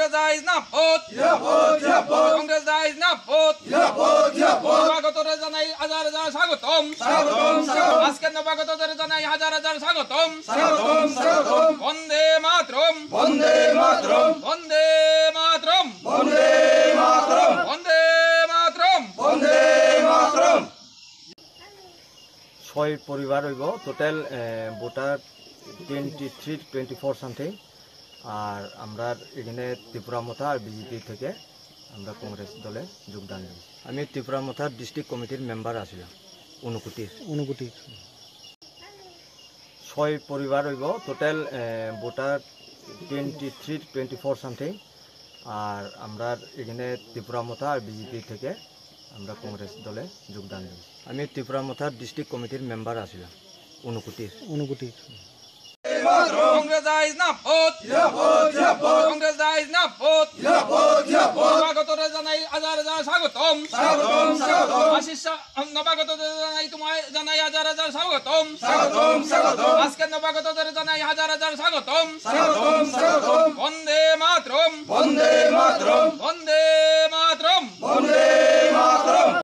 Congress dies not vote. Congress dies not vote. নবাগতরে জানাই হাজার হাজার স্বাগতম। আজকের নবাগতদের জানাই হাজার হাজার স্বাগতম। বন্দে মাতরম, বন্দে মাতরম, বন্দে মাতরম, বন্দে মাতরম, বন্দে মাতরম, বন্দে মাতরম। 6 পরিবার হইব টোটাল ভোটার 24 সামথিং। আর আমরা এখানে ত্রিপুরা মথা আর বিজেপি থেকে আমরা কংগ্রেস দলে যোগদান দিই। আমি ত্রিপুরা মথার ডিস্ট্রিক্ট কমিটির মেম্বার আছিলাম অনুকুটির। 6 পরিবার হইব টোটাল ভোটার 24 সামথিং। আর আমরা এখানে ত্রিপুরা মথা আর বিজেপি থেকে আমরা কংগ্রেস দলে যোগদান দিই। আমি ত্রিপুরা মথার ডিস্ট্রিক্ট কমিটির মেম্বার আছিলাম অনুকুটির। Congress dies not vote. Congress dies not vote. নবাগতরে জানাই হাজার হাজার স্বাগতম। আশিস নবাগতদের জানাই তোমায় জানাই হাজার হাজার স্বাগতম। আজকের নবাগতদের জানাই হাজার হাজার স্বাগতম। বন্দে